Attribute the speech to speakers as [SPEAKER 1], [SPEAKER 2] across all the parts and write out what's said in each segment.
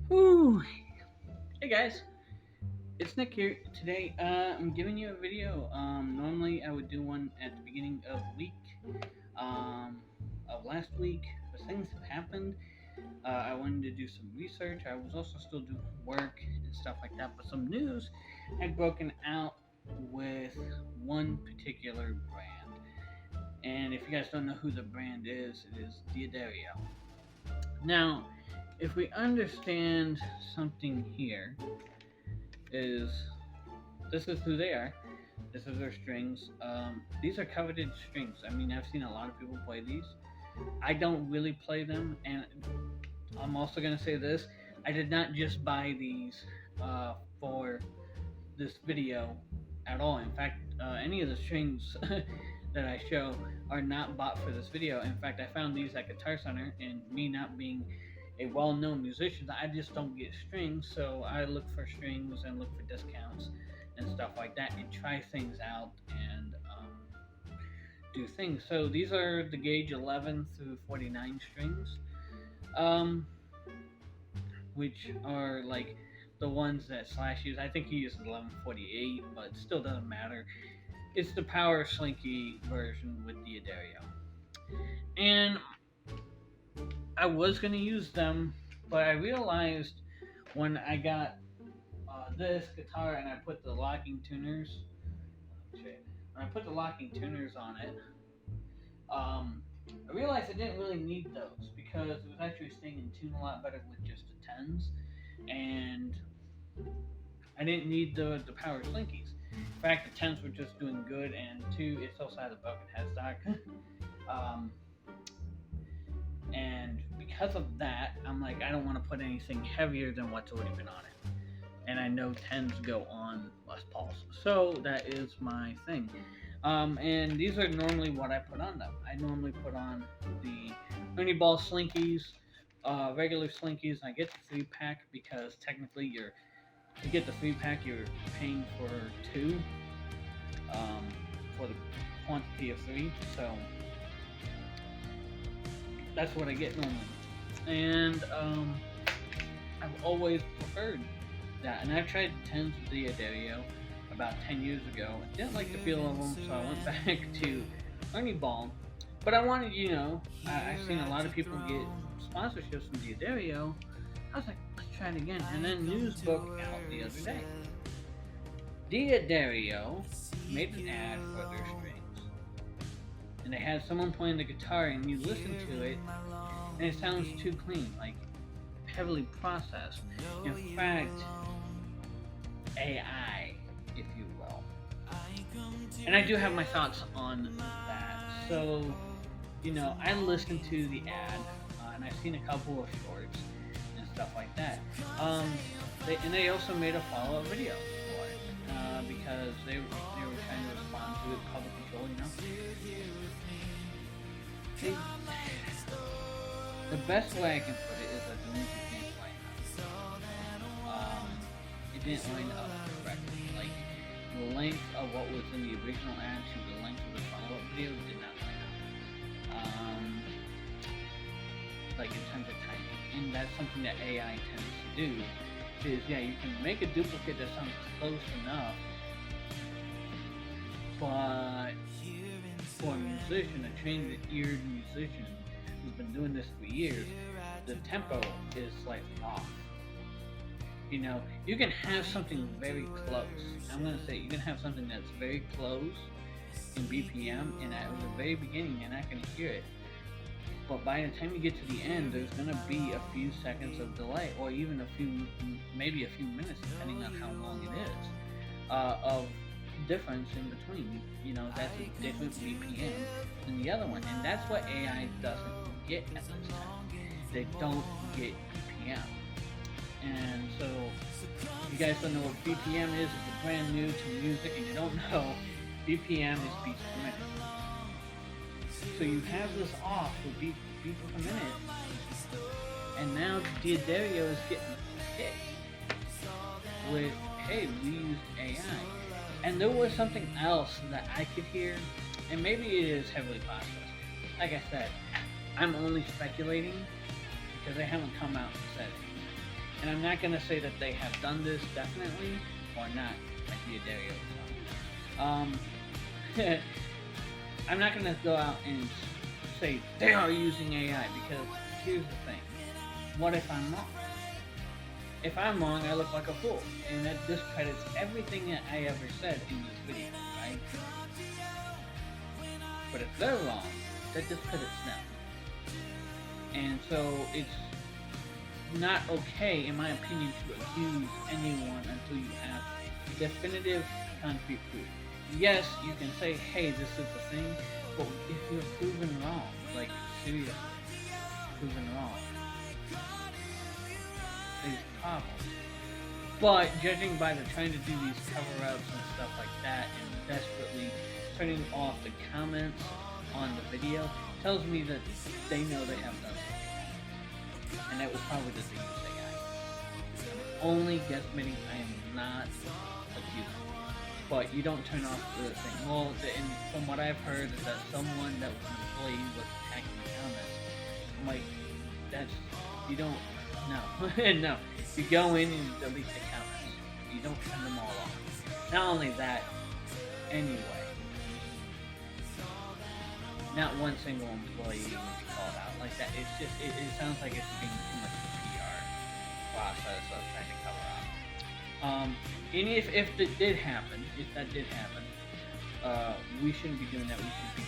[SPEAKER 1] Whew. Hey guys, it's Nick here. Today, I'm giving you a video. Normally I would do one at the beginning of the week, um, of last week, but things have happened. I wanted to do some research. I was also still doing work and stuff like that, but some news had broken out with one particular brand. And if you guys don't know who the brand is, it is Diodario. Now, if we understand something here, is this is who they are. This is their strings. These are coveted strings. I mean, I've seen a lot of people play these. I don't really play them, and I'm also gonna say this: I did not just buy these for this video at all. In fact, any of the strings that I show are not bought for this video. In fact, I found these at Guitar Center, and me not being a well-known musician, I just don't get strings, so I look for strings and look for discounts and stuff like that, and try things out and do things. So these are the gauge 11 through 49 strings, um, which are like the ones that Slash uses. I think he uses 1148, but still doesn't matter. It's the Power Slinky version with Diodario. And I was gonna use them, but I realized when I got this guitar and I put the locking tuners, when I put the locking tuners on it, I realized I didn't really need those because it was actually staying in tune a lot better with just the tens, and I didn't need the power slinkies. In fact, the tens were just doing good, and two, it's also had a broken headstock. um, and because of that, I'm like, I don't want to put anything heavier than what's already been on it. And I know tens go on Les Pauls, so that is my thing. And these are normally what I put on them. I normally put on the Ernie Ball Slinkies, regular Slinkies, and I get the 3-pack because technically to get the 3-pack, you're paying for two, um, for the quantity of three. So that's what I get normally. And I've always preferred that. And I've tried tens with Diodario about 10 years ago. I didn't like the feel of them, so I went back to Ernie Ball. But I wanted, I've seen a lot of people get sponsorships from Diodario. I was like, let's try it again. And then news broke out the other day. Diodario made an ad for their strings. And they had someone playing the guitar, and you listen to it, and it sounds too clean, like heavily processed. In fact, AI, if you will. And I do have my thoughts on that. So, I listened to the ad, and I've seen a couple of shorts and stuff like that. They also made a follow-up video for it because they were trying to respond to it, public control, The best way I can put it is that the music didn't line up. It didn't line up correctly. Like, the length of what was in the original ad to the length of the follow-up video did not line up. Like, in terms of timing. And that's something that AI tends to do. Is, you can make a duplicate that sounds close enough, but for a musician, a trained-eared musician who's been doing this for years, the tempo is like off. You can have something very close. I'm gonna say you can have something that's very close in BPM, and at the very beginning, you're not gonna hear it. But by the time you get to the end, there's gonna be a few seconds of delay, or even maybe a few minutes, depending on how long it is, of difference in between. That's a different BPM than the other one, and that's what AI doesn't get at this time. They don't get BPM, and so if you guys don't know what BPM is, if you're brand new to music and you don't know, BPM is beats per minute. So you have this off with beats per minute, and now Diodario is getting hit with, hey, we used AI. And there was something else that I could hear, and maybe it is heavily processed. Like I said, I'm only speculating because they haven't come out and said it. And I'm not gonna say that they have done this definitely or not, like the Adario song. I'm not gonna go out and say they are using AI because here's the thing. What if I'm wrong? If I'm wrong, I look like a fool, and that discredits everything that I ever said in this video, right? But if they're wrong, that discredits them. And so it's not okay, in my opinion, to accuse anyone until you have definitive, concrete proof. Yes, you can say, hey, this is the thing, but if you're proven wrong, like, seriously, proven wrong, there's a problem. But judging by the trying to do these cover-ups and stuff like that, and desperately turning off the comments on the video, tells me that they know they have done something. And that was probably the thing to say, I'm only guesstimating, I am not accusing. But you don't turn off the thing. Well, and from what I've heard is that someone that was an employee was attacking the comments. I'm like, that's, you don't, no. No. You go in and you delete the comments. You don't turn them all off. Not only that, anyway, not one single employee was called out like that. It's just, it sounds like it's being too much of a PR process of trying to cover up. And if that did happen, we shouldn't be doing that. We should be,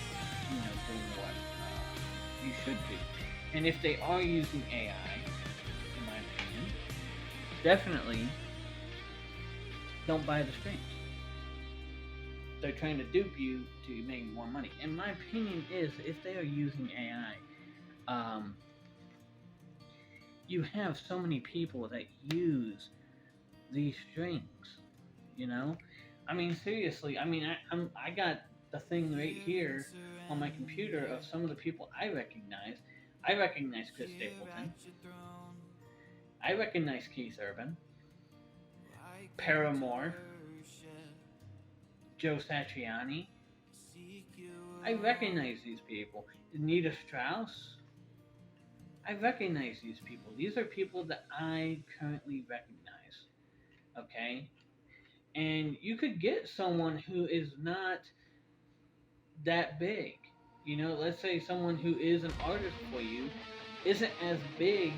[SPEAKER 1] doing what you should be. And if they are using AI, in my opinion, definitely don't buy the streams. They're trying to dupe you to make more money. And my opinion is, if they are using AI, you have so many people that use these strings, I mean, seriously, I mean, I got the thing right here on my computer of some of the people I recognize. I recognize Chris Stapleton. I recognize Keith Urban, Paramore, Joe Satriani. I recognize these people. Anita Strauss. I recognize these people. These are people that I currently recognize. Okay? And you could get someone who is not that big. Let's say someone who is an artist for you isn't as big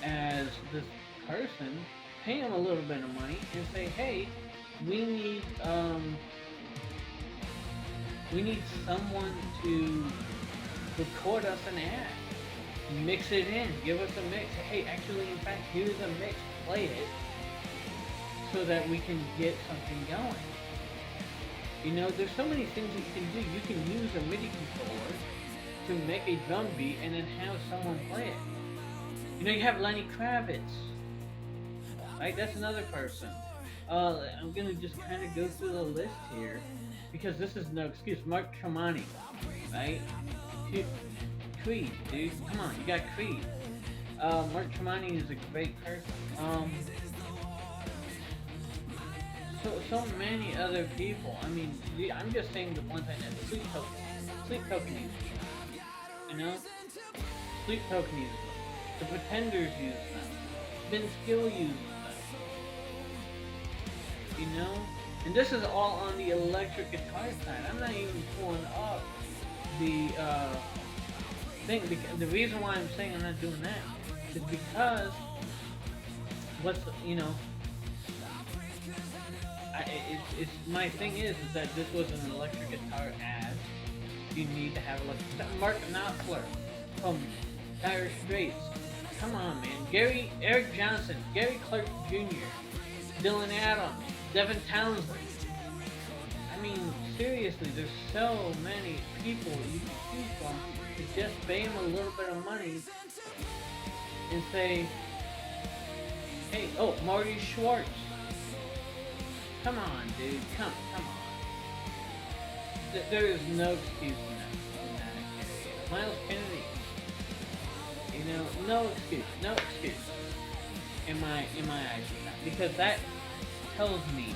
[SPEAKER 1] as this person. Pay them a little bit of money and say, hey, we need someone to record us an ad. Mix it in. Give us a mix. Hey, actually, in fact, here's a mix. Play it. So that we can get something going. There's so many things that you can do. You can use a MIDI controller to make a drum beat and then have someone play it. You have Lenny Kravitz. Right? That's another person. I'm going to just kind of go through the list here because this is no excuse. Mark Tremonti. Right? Creed, dude. Come on. You got Creed. Mark Tremonti is a great person. So many other people. I mean, I'm just saying the ones I know. Sleep Token uses them. Sleep Token uses them. The Pretenders use them. Vince Gill uses them. And this is all on the electric guitar side. I'm not even pulling up the thing. Because the reason why I'm saying I'm not doing that is because my thing is that this was an electric guitar ad. You need to have electric guitar. Mark Knopfler from Dire Straits. Come on, man. Eric Johnson, Gary Clark Jr., Dylan Adams, Devin Townsend. I mean, seriously, there's so many people you can choose from to just pay them a little bit of money and say, hey, Marty Schwartz. Come on, dude. Come on. There is no excuse in that area. Miles Kennedy. No excuse. In my eyes, because that tells me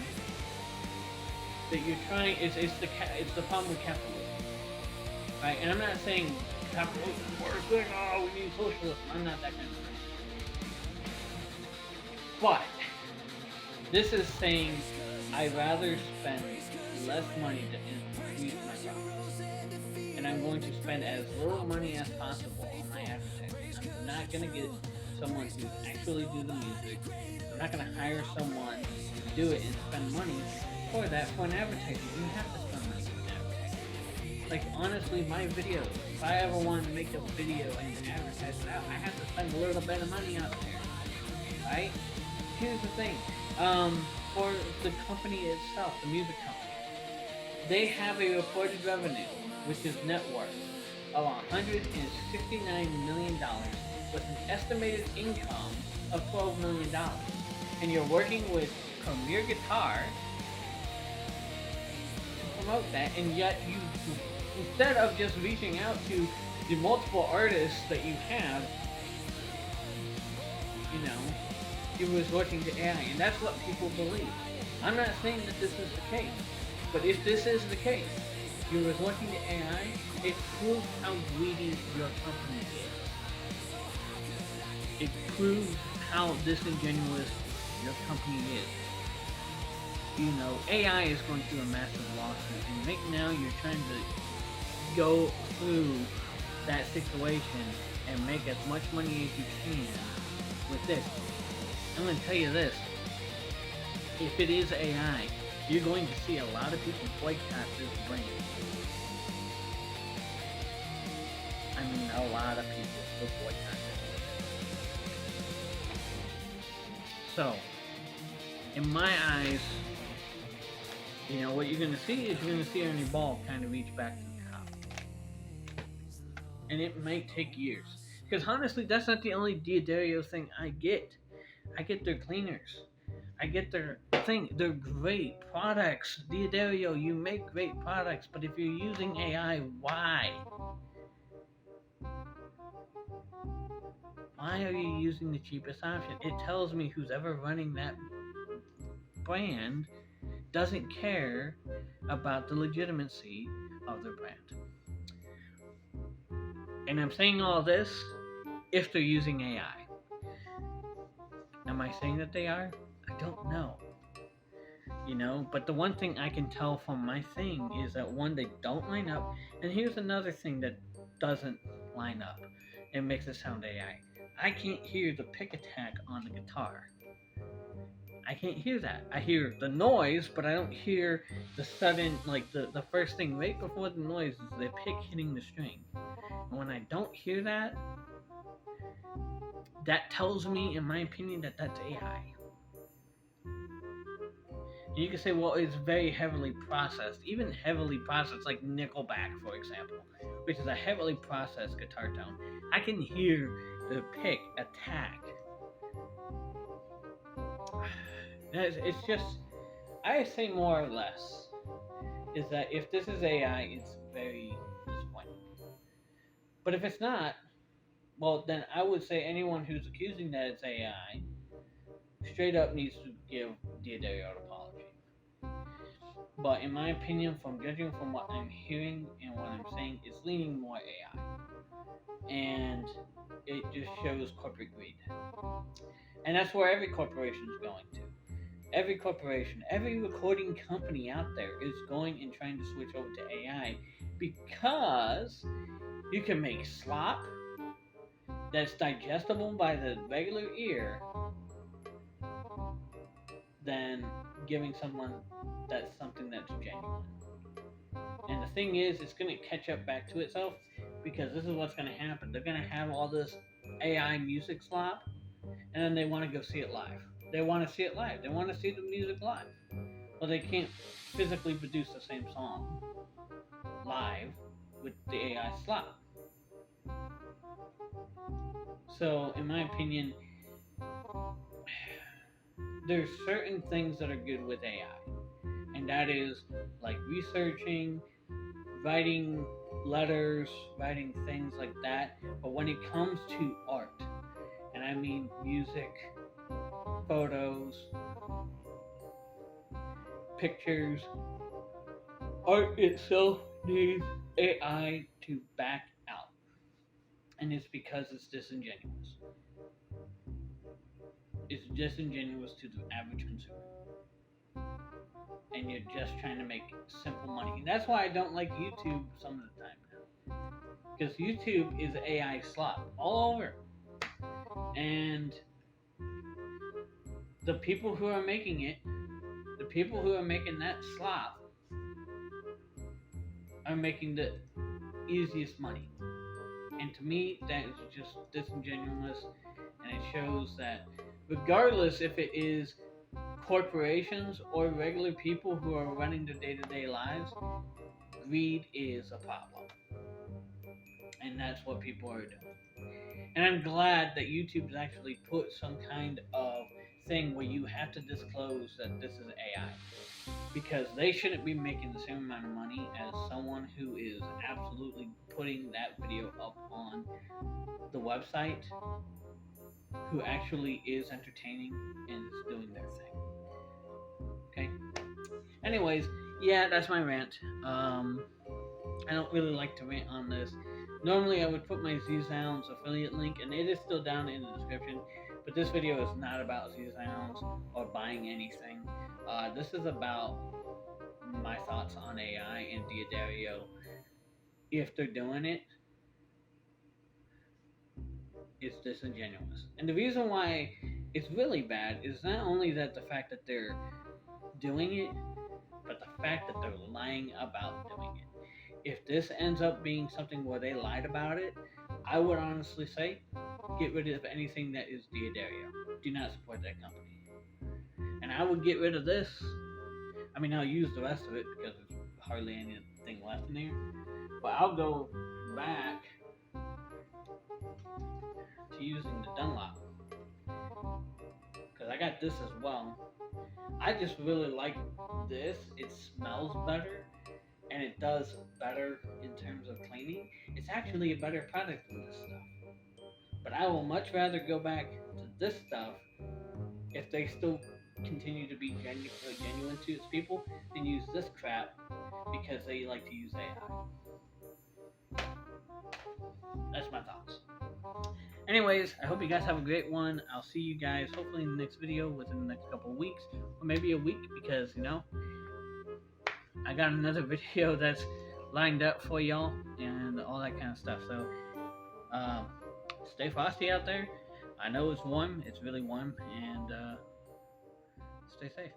[SPEAKER 1] that you're trying. It's the problem with capitalism, right? And I'm not saying capitalism is the worst thing. Oh, we need socialism. I'm not that kind of person. But this is saying I'd rather spend less money to increase my profits. And I'm going to spend as little money as possible on my advertising. I'm not going to get someone to actually do the music. I'm not going to hire someone to do it and spend money for that for an advertising. You have to spend money for an advertising. Like honestly, my videos, if I ever want to make a video and advertise it out, I have to spend a little bit of money out there, right? Here's the thing. For the company itself, the music company, they have a reported revenue, which is net worth, of $169 million with an estimated income of $12 million. And you're working with Premier Guitar to promote that, and yet you, instead of just reaching out to the multiple artists that you have, you know, you resorting to AI, and that's what people believe. I'm not saying that this is the case, but if this is the case, you're resorting to AI, it proves how greedy your company is. It proves how disingenuous your company is. You know, AI is going through a massive lawsuit, and right now you're trying to go through that situation and make as much money as you can with this. I'm going to tell you this. If it is AI, you're going to see a lot of people boycott this brand. I mean, a lot of people will boycott this. So, in my eyes, you know, what you're going to see is you're going to see Ernie Ball kind of reach back to the top. And it might take years. Because honestly, that's not the only Diodario thing I get. I get their cleaners. I get their thing. They're great products. Diodario, you make great products, but if you're using AI, why? Why are you using the cheapest option? It tells me who's ever running that brand doesn't care about the legitimacy of their brand. And I'm saying all this if they're using AI. Am I saying that they are? I don't know. You know, but the one thing I can tell from my thing is that one, they don't line up, and here's another thing that doesn't line up. It makes it sound AI. I can't hear the pick attack on the guitar. I can't hear that. I hear the noise, but I don't hear the sudden, like the first thing right before the noise is the pick hitting the string. And when I don't hear that, that tells me, in my opinion, that that's AI. And you can say, well, it's very heavily processed. Even heavily processed, like Nickelback, for example, which is a heavily processed guitar tone. I can hear the pick attack. It's just, I say more or less, is that if this is AI, it's very disappointing. But if it's not, well, then I would say anyone who's accusing that it's AI straight up needs to give Diodario an apology. But in my opinion, from judging from what I'm hearing and what I'm saying, it's leaning more AI. And it just shows corporate greed. And that's where every corporation is going to. Every corporation, every recording company out there is going and trying to switch over to AI because you can make slop that's digestible by the regular ear than giving someone that's something that's genuine. And the thing is, it's going to catch up back to itself because this is what's going to happen. They're going to have all this AI music slop, and then they want to go see it live. They want to see it live. They want to see the music live. Well, they can't physically produce the same song live with the AI slop. So, in my opinion, there's certain things that are good with AI, and that is like researching, writing letters, writing things like that. But when it comes to art, and I mean music, photos, pictures, art itself needs AI to back out. And it's because it's disingenuous. is disingenuous to the average consumer. And you're just trying to make simple money. And that's why I don't like YouTube some of the time now. Because YouTube is AI slop all over. And the people who are making it, the people who are making that slop, are making the easiest money. And to me, that is just disingenuous. And it shows that regardless if it is corporations or regular people who are running their day-to-day lives, greed is a problem. And that's what people are doing. And I'm glad that YouTube's actually put some kind of thing where you have to disclose that this is AI. Because they shouldn't be making the same amount of money as someone who is absolutely putting that video up on the website, who actually is entertaining and is doing their thing. Okay? Anyways, yeah, that's my rant. I don't really like to rant on this. Normally, I would put my Z-Sounds affiliate link, and it is still down in the description. But this video is not about Z-Sounds or buying anything. This is about my thoughts on AI and D'Addario. If they're doing it, it's disingenuous. And the reason why it's really bad is not only that the fact that they're doing it, but the fact that they're lying about doing it. If this ends up being something where they lied about it, I would honestly say get rid of anything that is D'Addario. Do not support that company. And I would get rid of this. I mean, I'll use the rest of it because there's hardly anything left in here. But I'll go back to using the Dunlop because I got this as well. I just really like this. It smells better and it does better in terms of cleaning. It's actually a better product than this stuff. But I will much rather go back to this stuff if they still continue to be genuine to its people than use this crap because they like to use AI. That's my thoughts. Anyways, I hope you guys have a great one. I'll see you guys hopefully in the next video within the next couple of weeks or maybe a week because, I got another video that's lined up for y'all and all that kind of stuff. So, stay frosty out there. I know it's warm. It's really warm. And stay safe.